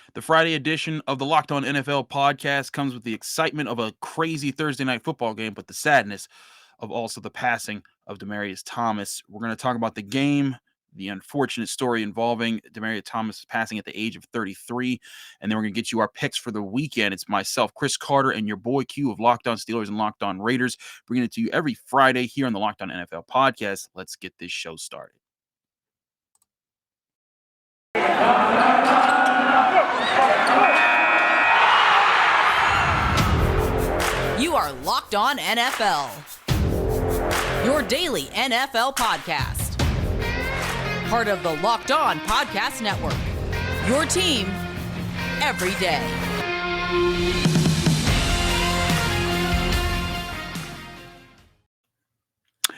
The Friday edition of the Locked On NFL podcast comes with the excitement of a crazy Thursday night football game, but the sadness of also the passing of Demaryius Thomas. We're going to talk about the game, the unfortunate story involving Demaryius Thomas passing at the age of 33, and then we're going to get you our picks for the weekend. It's myself, Chris Carter, and your boy Q of Locked On Steelers and Locked On Raiders, bringing it to you every Friday here on the Locked On NFL podcast. Let's get this show started. You are Locked On NFL, your daily NFL podcast. Part of the Locked On Podcast Network, your team every day.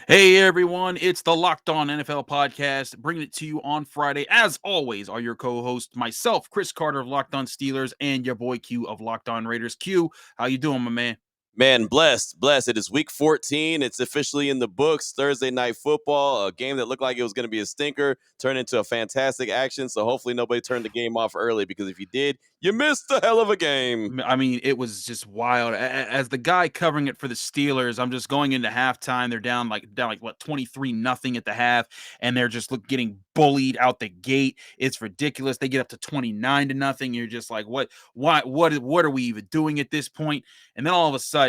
Hey everyone, it's the Locked On NFL podcast, bringing it to you on Friday. As always, are your co-hosts, myself, Chris Carter of Locked On Steelers, and your boy Q of Locked On Raiders. Q, how you doing, my man? Man, blessed. It is week 14. It's officially in the books. Thursday night football, a game that looked like it was going to be a stinker, turned into a fantastic action. So hopefully nobody turned the game off early, because if you did, you missed a hell of a game. I mean, it was just wild. As the guy covering it for the Steelers, I'm just going into halftime. They're down like what, 23-0 at the half, and they're just getting bullied out the gate. It's ridiculous. They get up to 29-0. You're just like, what are we even doing at this point? And then all of a sudden,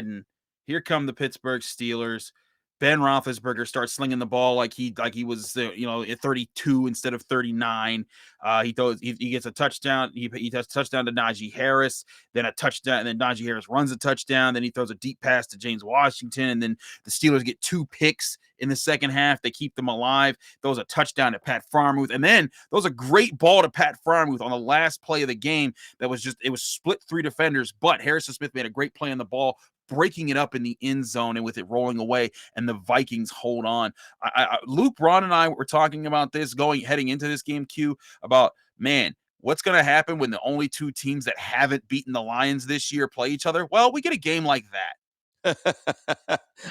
here come the Pittsburgh Steelers. Ben Roethlisberger starts slinging the ball like he was at 32 instead of 39. He gets a touchdown. He does a touchdown to Najee Harris, then a touchdown, and then Najee Harris runs a touchdown. Then he throws a deep pass to James Washington, and then the Steelers get 2 picks in the second half. They keep them alive. Throws a touchdown to Pat Freiermuth, and then throws a great ball to Pat Freiermuth on the last play of the game. It was split 3 defenders, but Harrison Smith made a great play on the ball, breaking it up in the end zone and with it rolling away, and the Vikings hold on. Luke Braun and I were talking about this heading into this game, Q, about, man, what's going to happen when the only 2 teams that haven't beaten the Lions this year play each other? Well, we get a game like that.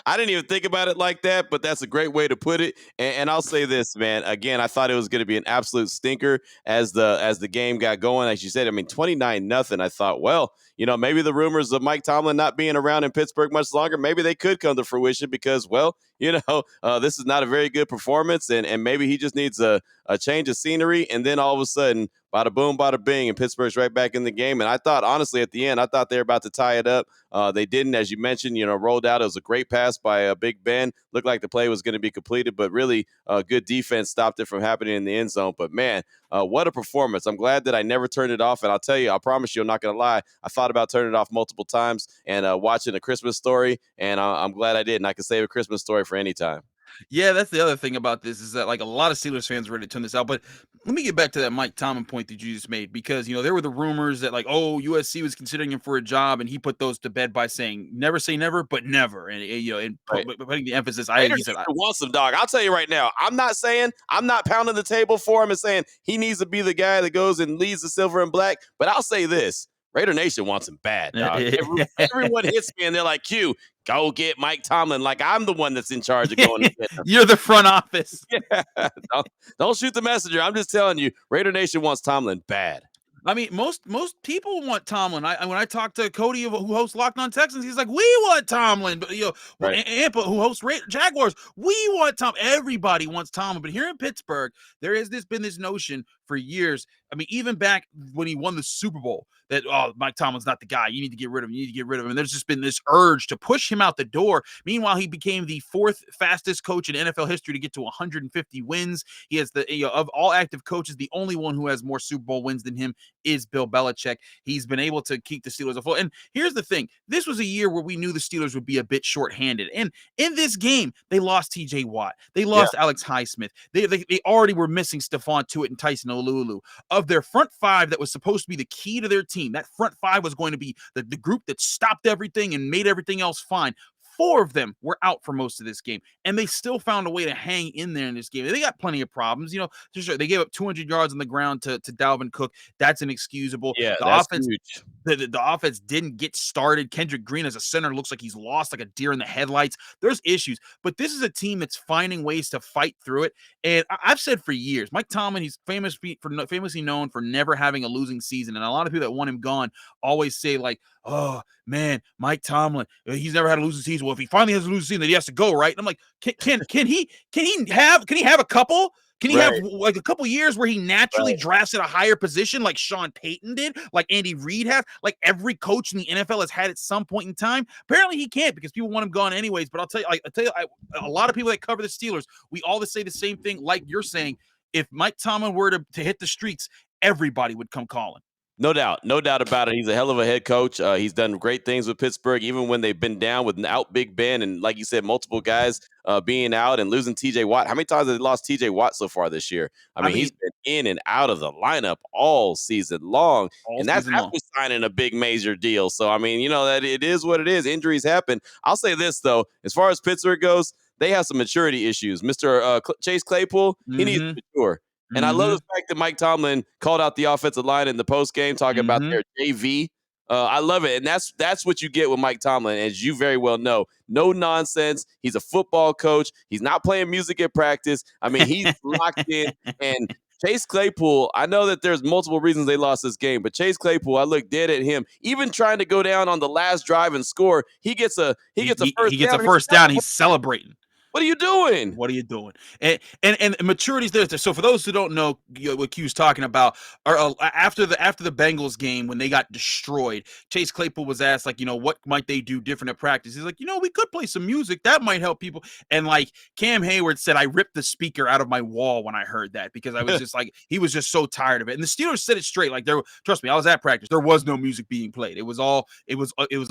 I didn't even think about it like that, but that's a great way to put it. And I'll say this, man. Again, I thought it was going to be an absolute stinker as the game got going. As you said, I mean, 29-0. I thought, well, maybe the rumors of Mike Tomlin not being around in Pittsburgh much longer, maybe they could come to fruition, because, well, this is not a very good performance, and maybe he just needs a change of scenery. And then all of a sudden, bada boom, bada bing, and Pittsburgh's right back in the game. And I thought, honestly, at the end, I thought they were about to tie it up. They didn't, as you mentioned, rolled out. It was a great pass by Big Ben. Looked like the play was going to be completed, but really good defense stopped it from happening in the end zone. But, man, what a performance. I'm glad that I never turned it off. And I'll tell you, I promise you, I'm not going to lie, I thought about turning it off multiple times and watching A Christmas Story, and I'm glad I didn't. I can save A Christmas Story for any time. Yeah, that's the other thing about this, is that like a lot of Steelers fans were ready to turn this out. But let me get back to that Mike Tomlin point that you just made, because there were the rumors that USC was considering him for a job, and he put those to bed by saying never say never, but never, and Right. putting the emphasis. He wants some, dog. I'll tell you right now, I'm not pounding the table for him and saying he needs to be the guy that goes and leads the silver and black, but I'll say this. Raider Nation wants him bad, dog. Everyone hits me, and they're like, Q, go get Mike Tomlin. Like I'm the one that's in charge of going to get him. You're the front office. Yeah. Don't shoot the messenger. I'm just telling you, Raider Nation wants Tomlin bad. I mean, most people want Tomlin. When I talk to Cody, who hosts Locked On Texans, he's like, we want Tomlin. But Right. Ampa, who hosts Jaguars, we want Tom. Everybody wants Tomlin. But here in Pittsburgh, there has been this notion for years. I mean, even back when he won the Super Bowl, that Mike Tomlin's not the guy. You need to get rid of him. And there's just been this urge to push him out the door. Meanwhile, he became the 4th fastest coach in NFL history to get to 150 wins. He has of all active coaches, the only one who has more Super Bowl wins than him is Bill Belichick. He's been able to keep the Steelers afloat. And here's the thing. This was a year where we knew the Steelers would be a bit shorthanded. And in this game, they lost TJ Watt. They lost Alex Highsmith. They already were missing Stephon Tuitt and Tyson Olulu. Of their front 5 that was supposed to be the key to their team, that front 5 was going to be the group that stopped everything and made everything else fine. 4 of them were out for most of this game, and they still found a way to hang in there in this game. They got plenty of problems. Sure, they gave up 200 yards on the ground to Dalvin Cook. That's inexcusable. Yeah, The that's offense huge. the offense didn't get started. Kendrick Green as a center looks like he's lost like a deer in the headlights. There's issues, but this is a team that's finding ways to fight through it. And I've said for years, Mike Tomlin, he's famously known for never having a losing season. And a lot of people that want him gone always say like, "Oh man, Mike Tomlin, he's never had a losing season. Well, if he finally has a losing season, then he has to go, right?" And I'm like, can he have a couple? Can he have Right, like a couple years where he naturally right. drafts at a higher position like Sean Payton did, like Andy Reid has, like every coach in the NFL has had at some point in time? Apparently he can't because people want him gone anyways. But I'll tell you, a lot of people that cover the Steelers, we always say the same thing like you're saying. If Mike Tomlin were to hit the streets, everybody would come calling. No doubt about it. He's a hell of a head coach. He's done great things with Pittsburgh, even when they've been down without Big Ben and, like you said, multiple guys being out and losing T.J. Watt. How many times have they lost T.J. Watt so far this year? I I mean, he's mean, been in and out of the lineup all season long, all and that's season long. after signing a big major deal. So, I mean, that it is what it is. Injuries happen. I'll say this though, as far as Pittsburgh goes, they have some maturity issues. Mr. Chase Claypool, he needs to Mm-hmm. mature. And I love the Mm-hmm. fact that Mike Tomlin called out the offensive line in the post game, talking about Mm-hmm. their JV. I love it, and that's what you get with Mike Tomlin, as you very well know. No nonsense. He's a football coach. He's not playing music at practice. I mean, he's locked in. And Chase Claypool, I know that there's multiple reasons they lost this game, but Chase Claypool, I look dead at him. Even trying to go down on the last drive and score, he gets a He first gets a down. first down. He's celebrating. What are you doing? What are you doing? And maturity's there. So for those who don't know what Q's talking about, after the Bengals game when they got destroyed, Chase Claypool was asked like, what might they do different at practice? He's like, we could play some music that might help people. And like Cam Hayward said, I ripped the speaker out of my wall when I heard that because I was just like, he was just so tired of it. And the Steelers said it straight, like trust me, I was at practice. There was no music being played. It was all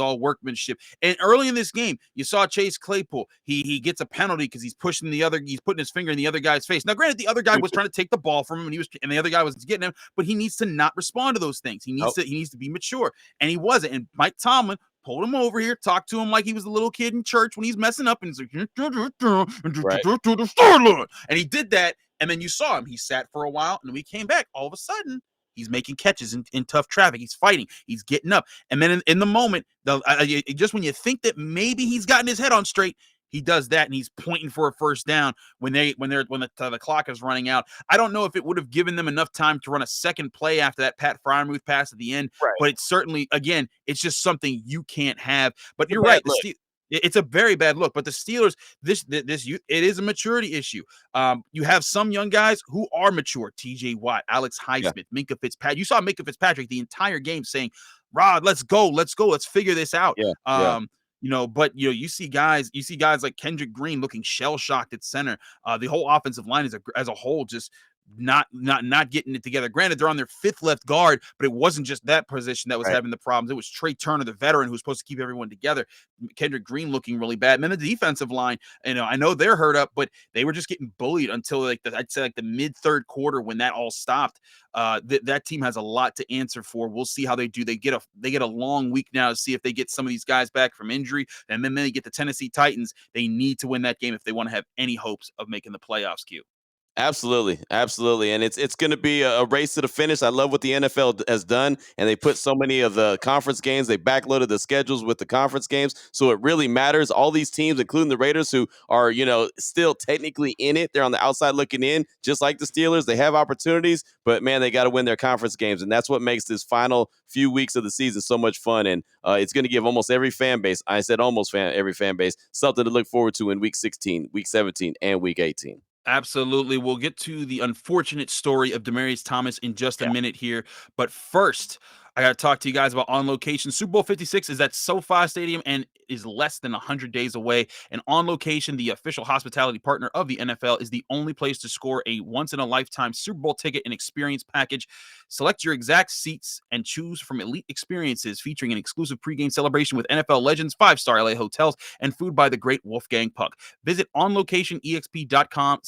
all workmanship. And early in this game, you saw Chase Claypool. He gets a penalty because he's putting his finger in the other guy's face. Now, granted, the other guy was trying to take the ball from him, and the other guy was getting him, but he needs to not respond to those things. He needs to be mature, and he wasn't. And Mike Tomlin pulled him over here, talked to him like he was a little kid in church when he's messing up, and he's like, Right. and he did that, and then you saw him. He sat for a while, and then we came back. All of a sudden, he's making catches in tough traffic. He's fighting. He's getting up. And then in the moment, just when you think that maybe he's gotten his head on straight, he does that, and he's pointing for a first down when the clock is running out. I don't know if it would have given them enough time to run a second play after that Pat Freiermuth pass at the end, Right. but it's certainly, again, it's just something you can't have. But It's a you're bad right. look. It's a very bad look. But the Steelers, it is a maturity issue. You have some young guys who are mature. T.J. Watt, Alex Yeah. Highsmith, Minkah Fitzpatrick. You saw Minkah Fitzpatrick the entire game saying, "Rod, let's go, let's figure this out." Yeah. Yeah. But you see guys like Kendrick Green looking shell shocked at center. The whole offensive line as a whole just not getting it together. Granted, they're on their fifth left guard, but it wasn't just that position that was Right. having the problems. It was Trey Turner, the veteran, who was supposed to keep everyone together. Kendrick Green looking really bad. And then the defensive line, I know they're hurt up, but they were just getting bullied until I'd say the mid third quarter when that all stopped. That team has a lot to answer for. We'll see how they do. They get a long week now to see if they get some of these guys back from injury, and then they get the Tennessee Titans. They need to win that game if they want to have any hopes of making the playoffs. Q. Absolutely, absolutely, and it's going to be a race to the finish. I love what the NFL has done, and they put so many of the conference games. They backloaded the schedules with the conference games, so it really matters. All these teams, including the Raiders, who are still technically in it, they're on the outside looking in, just like the Steelers. They have opportunities, but man, they got to win their conference games, and that's what makes this final few weeks of the season so much fun. And it's going to give almost every fan base, I said almost every fan base, something to look forward to in Week 16, Week 17, and Week 18. Absolutely. We'll get to the unfortunate story of Demaryius Thomas in just a minute here. But first, I got to talk to you guys about On Location. Super Bowl 56 is at SoFi Stadium and is less than 100 days away. And On Location, the official hospitality partner of the NFL, is the only place to score a once-in-a-lifetime Super Bowl ticket and experience package. Select your exact seats and choose from elite experiences featuring an exclusive pregame celebration with NFL legends, 5-star LA hotels, and food by the great Wolfgang Puck. Visit onlocationexp.com/.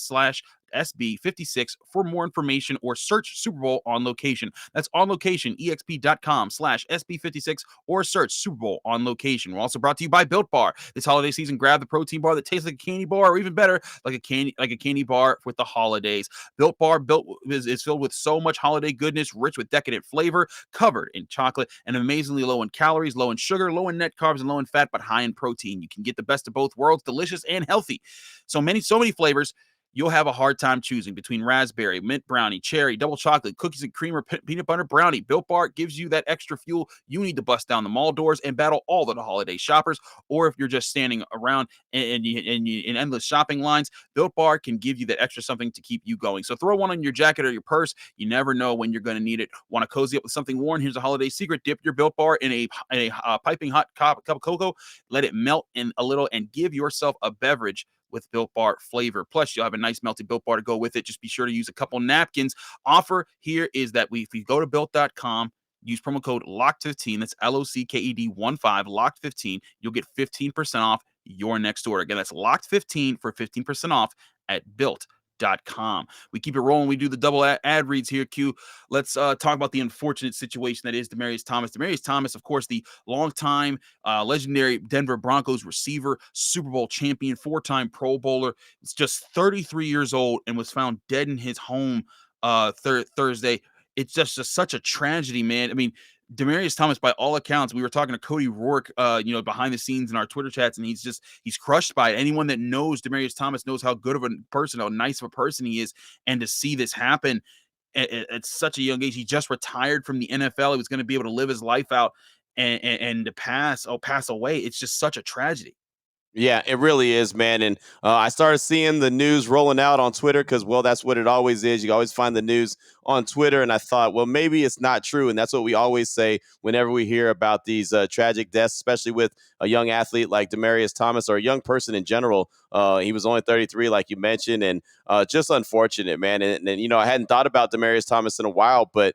SB56 for more information or search Super Bowl on location. That's on location, exp.com/SB56 or search Super Bowl on location. We're also brought to you by Built Bar. This holiday season, grab the protein bar that tastes like a candy bar, or even better, like a candy bar with the holidays. Built Bar is filled with so much holiday goodness, rich with decadent flavor, covered in chocolate, and amazingly low in calories, low in sugar, low in net carbs, and low in fat, but high in protein. You can get the best of both worlds, delicious and healthy. So many flavors. You'll have a hard time choosing between raspberry, mint brownie, cherry, double chocolate, cookies and cream, or peanut butter brownie. Built Bar gives you that extra fuel you need to bust down the mall doors and battle all the holiday shoppers. Or if you're just standing around in endless shopping lines, Built Bar can give you that extra something to keep you going. So throw one on your jacket or your purse. You never know when you're going to need it. Want to cozy up with something warm? Here's a holiday secret. Dip your Built Bar in a piping hot cup of cocoa. Let it melt in a little and give yourself a beverage with Built Bar flavor. Plus, you'll have a nice melted Built Bar to go with it. Just be sure to use a couple napkins. Offer here is that if you go to built.com, use promo code LOCKED15, that's LOCKED15, LOCKED15, you'll get 15% off your next order. Again, that's LOCKED15 for 15% off at built.com. We keep it rolling. We do the double ad reads here, Q. Let's talk about the unfortunate situation that is Demaryius Thomas. Demaryius Thomas, of course, the longtime legendary Denver Broncos receiver, Super Bowl champion, 4-time Pro Bowler. It's just 33 years old and was found dead in his home Thursday. It's just such a tragedy, man. I mean, Demaryius Thomas, by all accounts, we were talking to Cody Rourke, behind the scenes in our Twitter chats, and he's crushed by it. Anyone that knows Demaryius Thomas knows how good of a person, how nice of a person he is, and to see this happen at such a young age, he just retired from the NFL. He was going to be able to live his life out, and to pass away. It's just such a tragedy. Yeah, it really is, man. And I started seeing the news rolling out on Twitter because, well, that's what it always is. You always find the news on Twitter. And I thought, well, maybe it's not true. And that's what we always say whenever we hear about these tragic deaths, especially with a young athlete like Demaryius Thomas, or a young person in general. He was only 33, like you mentioned, and just unfortunate, man. And, I hadn't thought about Demaryius Thomas in a while, but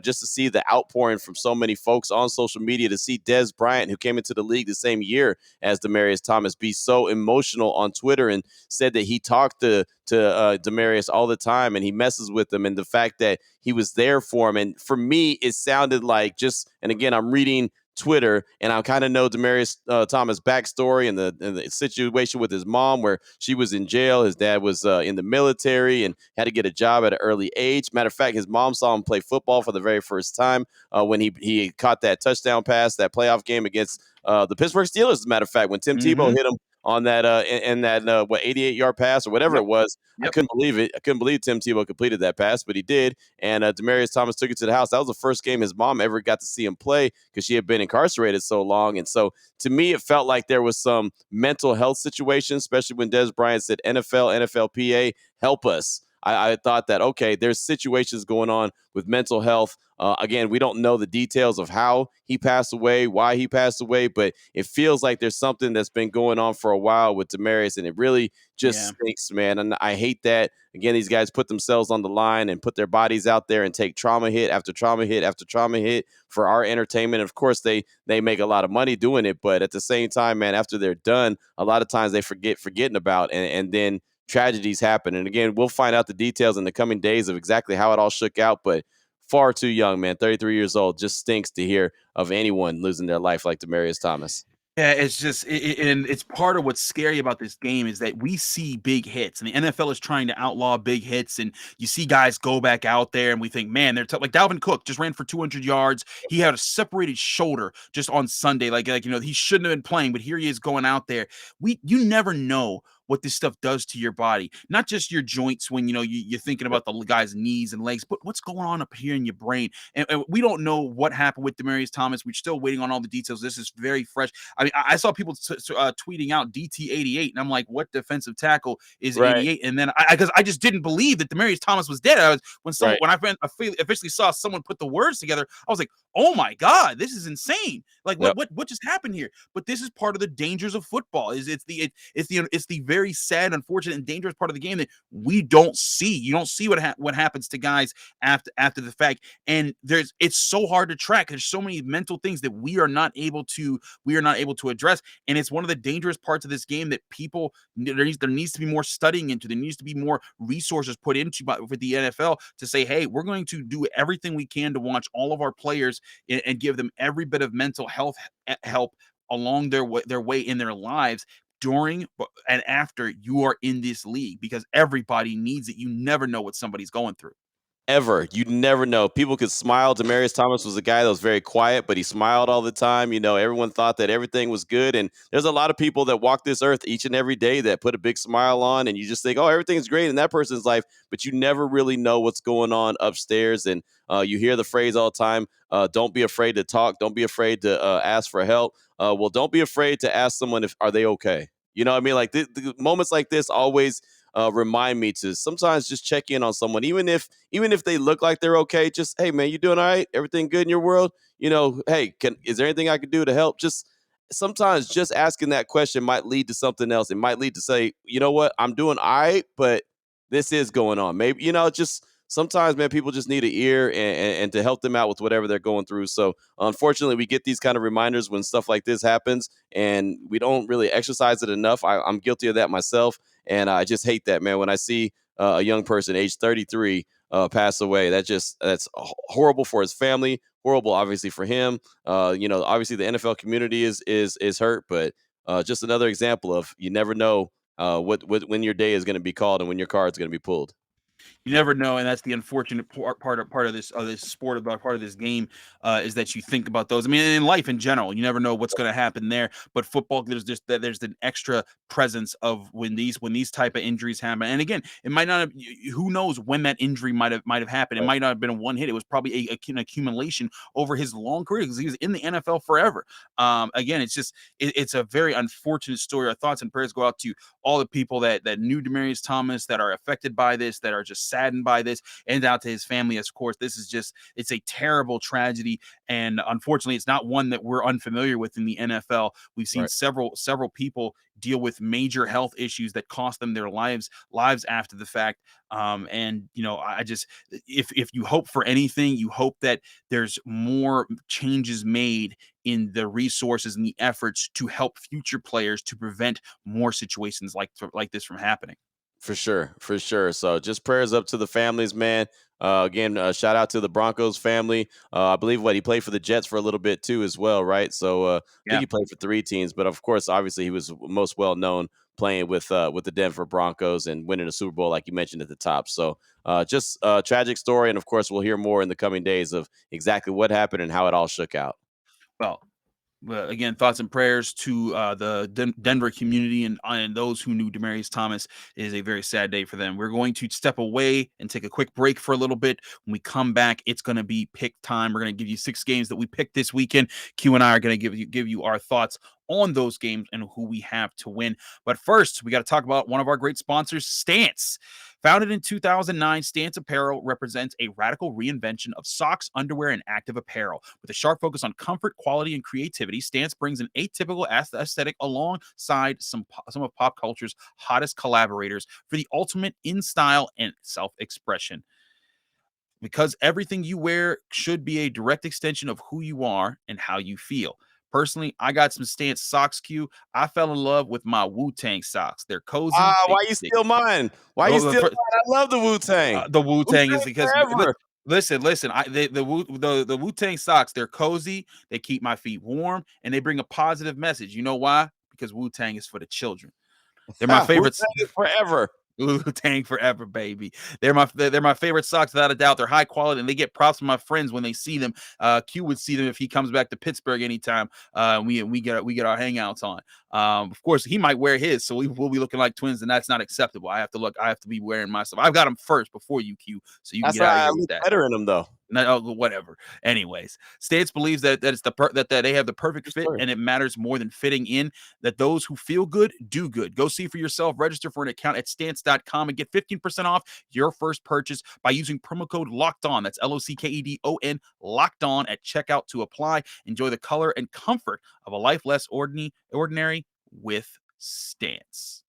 just to see the outpouring from so many folks on social media, to see Dez Bryant, who came into the league the same year as Demaryius Thomas, be so emotional on Twitter and said that he talked to Demaryius all the time and he messes with him, and the fact that he was there for him. And for me, it sounded like and again, I'm reading Twitter, and I kind of know Demaryius Thomas' backstory and the situation with his mom, where she was in jail. His dad was in the military and had to get a job at an early age. Matter of fact, his mom saw him play football for the very first time when he caught that touchdown pass, that playoff game against the Pittsburgh Steelers. As a matter of fact, when Tim Tebow hit him on that in that 88-yard pass or whatever it was. I couldn't believe it. I couldn't believe Tim Tebow completed that pass, but he did. And Demaryius Thomas took it to the house. That was the first game his mom ever got to see him play because she had been incarcerated so long. And so to me, it felt like there was some mental health situation, especially when Dez Bryant said NFL, NFLPA, help us. I thought that, okay, there's situations going on with mental health. Again, we don't know the details of how he passed away, why he passed away, but it feels like there's something that's been going on for a while with Demaryius, and it really just stinks, man. And I hate that. Again, these guys put themselves on the line and put their bodies out there and take trauma hit after trauma hit after trauma hit for our entertainment. Of course, they make a lot of money doing it, but at the same time, man, after they're done, a lot of times they forgetting about, and then tragedies happen. And again, we'll find out the details in the coming days of exactly how it all shook out, but far too young, man. 33 years old. Just stinks to hear of anyone losing their life like Demaryius Thomas. Yeah, it's just, and it's part of what's scary about this game is that we see big hits, and the NFL is trying to outlaw big hits, and you see guys go back out there, and we think, man, they're like Dalvin Cook just ran for 200 yards. He had a separated shoulder just on Sunday, he shouldn't have been playing, but here he is going out there. You never know what this stuff does to your body, not just your joints when you're thinking about the guy's knees and legs, but what's going on up here in your brain. And we don't know what happened with Demaryius Thomas. We're still waiting on all the details. This is very fresh. I mean, I saw people tweeting out DT88, and I'm like, what defensive tackle is 88? And then because I just didn't believe that Demaryius Thomas was dead. When I officially saw someone put the words together, I was like, oh my God, this is insane. Like what just happened here? But this is part of the dangers of football. It's the very very sad, unfortunate, and dangerous part of the game that we don't see. You don't see what happens to guys after the fact, and it's so hard to track. There's so many mental things that we are not able to address, and it's one of the dangerous parts of this game that people there needs to be more studying into. There needs to be more resources put into for the NFL to say, hey, we're going to do everything we can to watch all of our players and give them every bit of mental health help along their way in their lives during and after you are in this league, because everybody needs it. You never know what somebody's going through. Ever. You never know. People could smile. Demaryius Thomas was a guy that was very quiet, but he smiled all the time. Everyone thought that everything was good. And there's a lot of people that walk this earth each and every day that put a big smile on, and you just think, oh, everything's great in that person's life, but you never really know what's going on upstairs. And you hear the phrase all the time, don't be afraid to talk. Don't be afraid to ask for help. Well, don't be afraid to ask someone if are they okay. You know what I mean? Like the moments like this always remind me to sometimes just check in on someone, even if they look like they're okay. Just, hey man, you doing all right? Everything good in your world? Hey, is there anything I can do to help? Just sometimes just asking that question might lead to something else. It might lead to say, you know what, I'm doing all right, but this is going on. Maybe just sometimes, man, people just need an ear and to help them out with whatever they're going through. So unfortunately, we get these kind of reminders when stuff like this happens, and we don't really exercise it enough. I'm guilty of that myself. And I just hate that, man. When I see a young person, age 33, pass away, that's horrible for his family, horrible, obviously, for him. Obviously, the NFL community is hurt, but just another example of you never know when your day is going to be called and when your card is going to be pulled. You never know, and that's the unfortunate part of this sport, about part of this game, is that you think about those. I mean, in life in general, you never know what's going to happen there. But football, there's an extra presence of when these type of injuries happen. And again, it might not have. Who knows when that injury might have happened? It Right. might not have been a one hit. It was probably an accumulation over his long career, because he was in the NFL forever. Again, it's a very unfortunate story. Our thoughts and prayers go out to all the people that knew Demaryius Thomas, that are affected by this, that are just saddened by this, and out to his family. Of course, it's a terrible tragedy, and unfortunately, it's not one that we're unfamiliar with in the NFL. We've seen Right. several people deal with major health issues that cost them their lives after the fact. And I just, if you hope for anything, you hope that there's more changes made in the resources and the efforts to help future players to prevent more situations like this from happening. For sure, for sure. So just prayers up to the families, man. Again, shout out to the Broncos family. I believe he played for the Jets for a little bit too, as well, right? So I think Yeah. he played for three teams, but of course, obviously, he was most well known playing with the Denver Broncos and winning a Super Bowl, like you mentioned at the top. So just a tragic story, and of course, we'll hear more in the coming days of exactly what happened and how it all shook out. Well, again, thoughts and prayers to the Denver community and those who knew Demaryius Thomas. It is a very sad day for them. We're going to step away and take a quick break for a little bit. When we come back, it's going to be pick time. We're going to give you 6 games that we picked this weekend. Q and I are going to give you our thoughts on those games and who we have to win. But first, we got to talk about one of our great sponsors, Stance. Founded in 2009, Stance Apparel represents a radical reinvention of socks, underwear, and active apparel. With a sharp focus on comfort, quality, and creativity, Stance brings an atypical aesthetic alongside some of pop culture's hottest collaborators for the ultimate in style and self-expression. Because everything you wear should be a direct extension of who you are and how you feel. Personally, I got some Stance socks, Q. I fell in love with my Wu-Tang socks. They're cozy. Ah, They, why you they steal mine? Why you oh, the steal fir- mine? I love the Wu Tang. the Wu Wu Tang is Tang because forever. listen. The Wu Tang socks, they're cozy. They keep my feet warm, and they bring a positive message. You know why? Because Wu Tang is for the children. They're my Wu favorites. Tang is forever. Wu-Tang forever, baby. They're my favorite socks without a doubt. They're high quality, and they get props from my friends when they see them. Q would see them if he comes back to Pittsburgh anytime. We get our hangouts on. Of course, he might wear his, so we'll be looking like twins, and that's not acceptable. I have to look. I have to be wearing my stuff. I've got them first before you, Q, so you can That's get out of why I here with look that. better in them, though. No, whatever. Anyways, Stance believes that it's that they have the perfect True fit, story. and it matters more than fitting in. That those who feel good do good. Go see for yourself. Register for an account at stance.com and get 15% off your first purchase by using promo code Locked On. That's LOCKEDON Locked On at checkout to apply. Enjoy the color and comfort of a life less ordinary with Stance.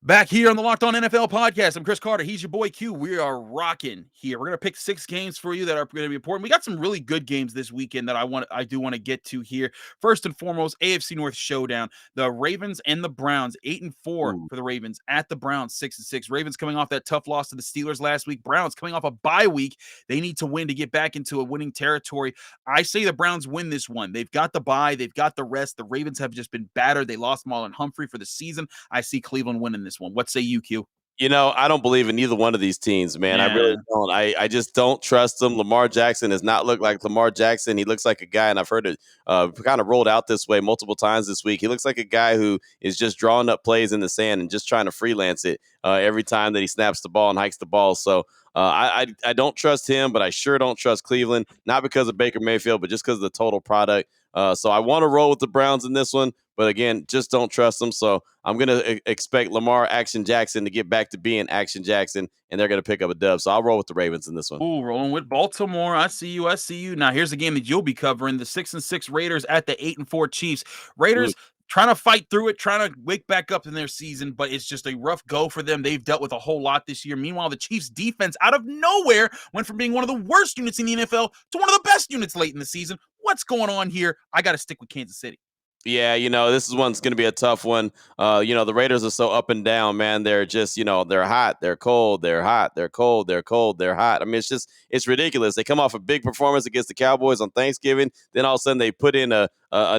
Back here on the Locked On NFL podcast, I'm Chris Carter. He's your boy Q. We are rocking here. We're gonna pick 6 games for you that are going to be important. We got some really good games this weekend that I do want to get to here. First and foremost, AFC North showdown: the Ravens and the Browns. 8-4 for Ooh. the Ravens at the Browns. 6-6. Ravens coming off that tough loss to the Steelers last week. Browns coming off a bye week. They need to win to get back into a winning territory. I say the Browns win this one. They've got the bye. They've got the rest. The Ravens have just been battered. They lost Marlon Humphrey for the season. I see Cleveland winning this one. What say you, Q? I don't believe in either one of these teams, man. I really Yeah. don't. I just don't trust them. Lamar Jackson does not look like Lamar Jackson. He looks like a guy, and I've heard it kind of rolled out this way multiple times this week. He looks like a guy who is just drawing up plays in the sand and just trying to freelance it every time that he snaps the ball and hikes the ball. So I don't trust him, but I sure don't trust Cleveland, not because of Baker Mayfield, but just because of the total product. So I want to roll with the Browns in this one, but again, just don't trust them. So I'm going to expect Lamar Action Jackson to get back to being Action Jackson, and they're going to pick up a dub. So I'll roll with the Ravens in this one. Ooh, rolling with Baltimore. I see you. I see you. Now here's a game that you'll be covering: the 6-6 Raiders at the 8-4 Chiefs. Ooh. Raiders trying to fight through it, trying to wake back up in their season, but it's just a rough go for them. They've dealt with a whole lot this year. Meanwhile, the Chiefs defense out of nowhere went from being one of the worst units in the NFL to one of the best units late in the season. What's going on here? I got to stick with Kansas City. Yeah, this is one's going to be a tough one. The Raiders are so up and down, man. They're just, they're hot, they're cold, they're hot, they're cold, they're cold, they're hot. I mean, it's ridiculous. They come off a big performance against the Cowboys on Thanksgiving. Then all of a sudden they put in a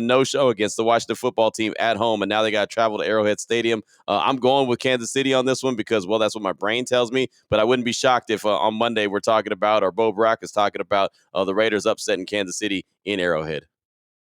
no-show against the Washington football team at home, and now they got to travel to Arrowhead Stadium. I'm going with Kansas City on this one because, well, that's what my brain tells me. But I wouldn't be shocked if on Monday we're talking about, or Bo Brock is talking about, the Raiders upsetting Kansas City in Arrowhead.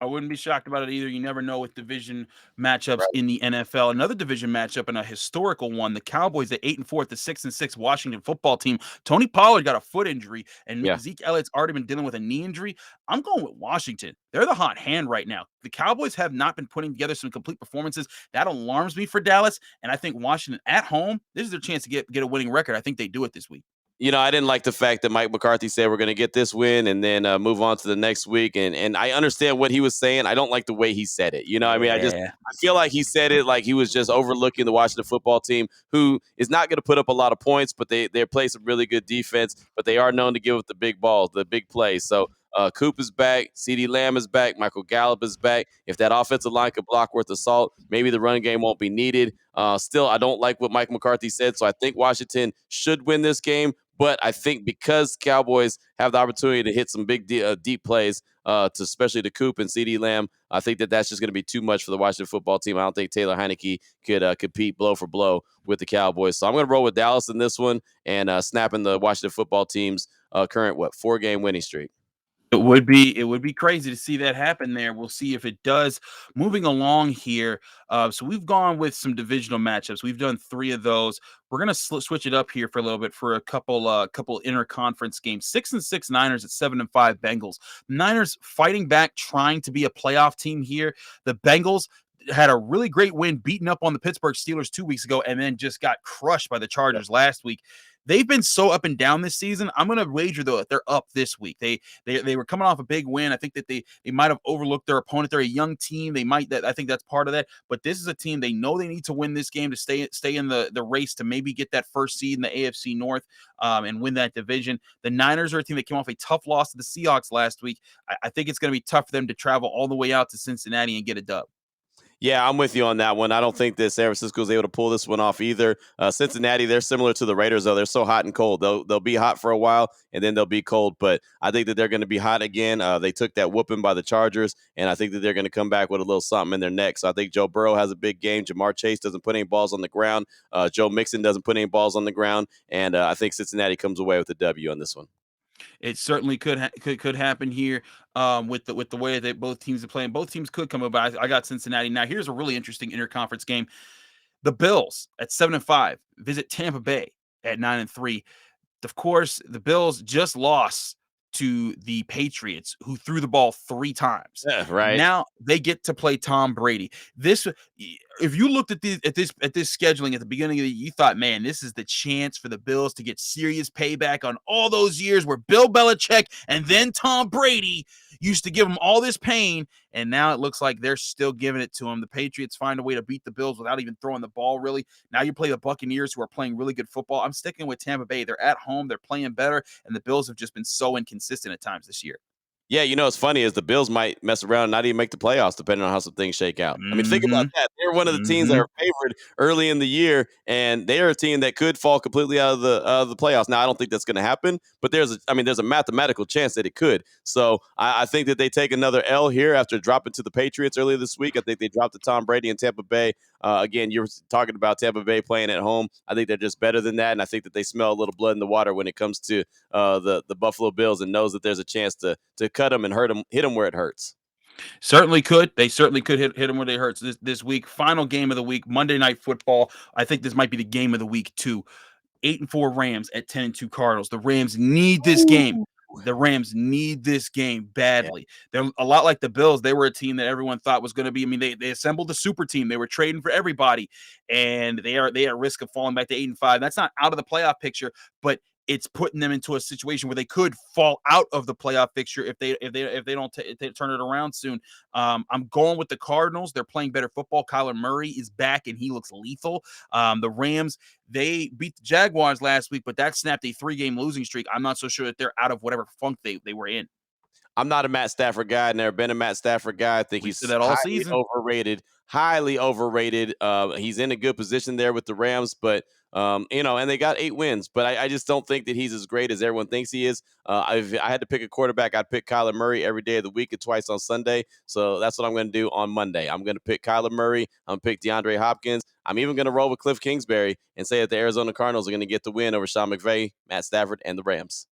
I wouldn't be shocked about it either. You never know with division matchups Right. in the NFL. Another division matchup and a historical one: the Cowboys at 8-4 at the 6-6 Washington football team. Tony Pollard got a foot injury, and Yeah. Zeke Elliott's already been dealing with a knee injury. I'm going with Washington. They're the hot hand right now. The Cowboys have not been putting together some complete performances. That alarms me for Dallas, and I think Washington at home, this is their chance to get a winning record. I think they do it this week. I didn't like the fact that Mike McCarthy said we're going to get this win and then move on to the next week. And I understand what he was saying. I don't like the way he said it. I mean, Yeah. I feel like he said it like he was just overlooking the Washington football team, who is not going to put up a lot of points, but they play some really good defense. But they are known to give up the big balls, the big plays. So Coop is back, CeeDee Lamb is back, Michael Gallup is back. If that offensive line could block worth of salt, maybe the running game won't be needed. Still, I don't like what Mike McCarthy said, so I think Washington should win this game. But I think because Cowboys have the opportunity to hit some big, deep plays, to especially to Coop and CeeDee Lamb, I think that's just going to be too much for the Washington football team. I don't think Taylor Heineke could compete blow for blow with the Cowboys. So I'm going to roll with Dallas in this one and snapping the Washington football team's current 4-game winning streak. It would be crazy to see that happen there. We'll see if it does. Moving along here, so we've gone with some divisional matchups. We've done 3 of those. We're gonna switch it up here for a little bit for a couple interconference games. 6-6 Niners at 7-5 Bengals. Niners fighting back, trying to be a playoff team here. The Bengals had a really great win, beating up on the Pittsburgh Steelers 2 weeks ago, and then just got crushed by the Chargers last week. They've been so up and down this season. I'm going to wager though that they're up this week. They were coming off a big win. I think that they might have overlooked their opponent. They're a young team. I think that's part of that. But this is a team they know they need to win this game to stay in the race to maybe get that first seed in the AFC North, and win that division. The Niners are a team that came off a tough loss to the Seahawks last week. I think it's going to be tough for them to travel all the way out to Cincinnati and get a dub. Yeah, I'm with you on that one. I don't think that San Francisco is able to pull this one off either. Cincinnati, they're similar to the Raiders, though. They're so hot and cold. They'll be hot for a while, and then they'll be cold. But I think that they're going to be hot again. They took that whooping by the Chargers, and I think that they're going to come back with a little something in their neck. So I think Joe Burrow has a big game. Jamar Chase doesn't put any balls on the ground. Joe Mixon doesn't put any balls on the ground. And I think Cincinnati comes away with a W on this one. It certainly could happen here, with the way that both teams are playing. Both teams could come about. I got Cincinnati. Now here's a really interesting interconference game. The Bills at 7-5 visit Tampa Bay at 9-3. Of course, the Bills just lost to the Patriots, who threw the ball 3 times. Yeah, right. Now they get to play Tom Brady. if you looked at this scheduling at the beginning of the year, you thought, man, this is the chance for the Bills to get serious payback on all those years where Bill Belichick and then Tom Brady used to give them all this pain, and now it looks like they're still giving it to them. The Patriots find a way to beat the Bills without even throwing the ball, really. Now you play the Buccaneers, who are playing really good football. I'm sticking with Tampa Bay. They're at home. They're playing better, and the Bills have just been so inconsistent at times this year. Yeah, what's funny is the Bills might mess around and not even make the playoffs depending on how some things shake out. I mean, think about Mhm. that. They're one of the teams that Mhm. are favored early in the year, and they are a team that could fall completely out of the playoffs. Now, I don't think that's going to happen, but there's a mathematical chance that it could. So I think that they take another L here after dropping to the Patriots earlier this week. I think they dropped to Tom Brady in Tampa Bay. Again, you were talking about Tampa Bay playing at home. I think they're just better than that, and I think that they smell a little blood in the water when it comes to the Buffalo Bills, and knows that there's a chance to cut them and hit them where it hurts. Certainly could. They certainly could hit them where they hurts this week. Final game of the week, Monday Night Football. I think this might be the game of the week too. 8-4 Rams at 10-2 Cardinals. The Rams need this game. Ooh. The Rams need this game Yeah. badly. They're a lot like the Bills. They were a team that everyone thought was going to be. I mean, they assembled a super team. They were trading for everybody, and they are at risk of falling back to 8-5. That's not out of the playoff picture, but it's putting them into a situation where they could fall out of the playoff picture if they don't if they turn it around soon. I'm going with the Cardinals. They're playing better football. Kyler Murray is back and he looks lethal. The Rams, they beat the Jaguars last week, but that snapped a 3-game losing streak. I'm not so sure that they're out of whatever funk they were in. I'm not a Matt Stafford guy. Never been a Matt Stafford guy. I think We said he's that all highly season. overrated. Highly overrated. He's in a good position there with the Rams, but and they got 8 wins. But I just don't think that he's as great as everyone thinks he is. If I had to pick a quarterback, I'd pick Kyler Murray every day of the week and twice on Sunday. So that's what I'm going to do on Monday. I'm going to pick Kyler Murray. I'm going to pick DeAndre Hopkins. I'm even going to roll with Cliff Kingsbury and say that the Arizona Cardinals are going to get the win over Sean McVay, Matt Stafford, and the Rams.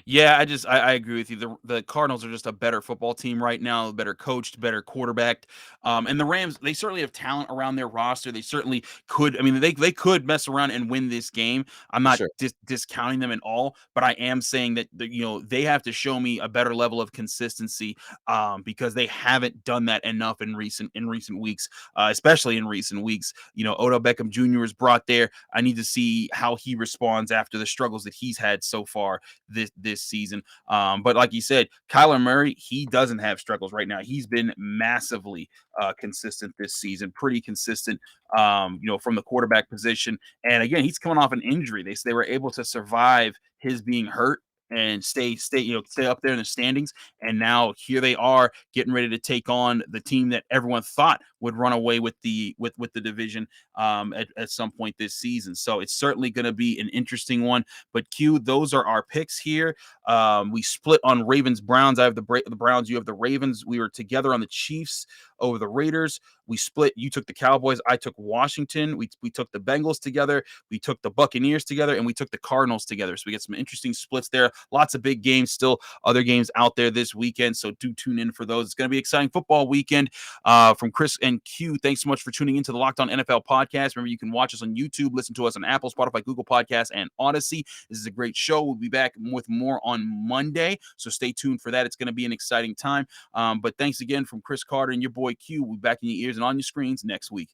Yeah, I agree with you. The Cardinals are just a better football team right now, better coached, better quarterbacked. And the Rams, they certainly have talent around their roster. They certainly could. I mean, they could mess around and win this game. I'm For not sure. discounting them at all, but I am saying that they have to show me a better level of consistency, because they haven't done that enough in recent weeks, especially in recent weeks. Odell Beckham Jr. is brought there. I need to see how he responds after the struggles that he's had so far this season. But like you said, Kyler Murray, he doesn't have struggles right now. He's been massively consistent this season, pretty consistent, from the quarterback position. And again, he's coming off an injury. They were able to survive his being hurt and stay up there in the standings. And now here they are getting ready to take on the team that everyone thought would run away with the division at some point this season. So it's certainly going to be an interesting one. But Q, those are our picks here. We split on Ravens Browns. I have the Browns. You have the Ravens. We were together on the Chiefs over the Raiders. We split. You took the Cowboys. I took Washington. We took the Bengals together. We took the Buccaneers together, and we took the Cardinals together. So we get some interesting splits there. Lots of big games still. Other games out there this weekend. So do tune in for those. It's going to be an exciting football weekend. From Chris and Q, thanks so much for tuning into the Locked On NFL podcast. Remember, you can watch us on YouTube, listen to us on Apple, Spotify, Google Podcasts, and Odyssey. This is a great show. We'll be back with more on Monday, so stay tuned for that. It's going to be an exciting time. But thanks again from Chris Carter and your boy Q. We'll be back in your ears and on your screens next week.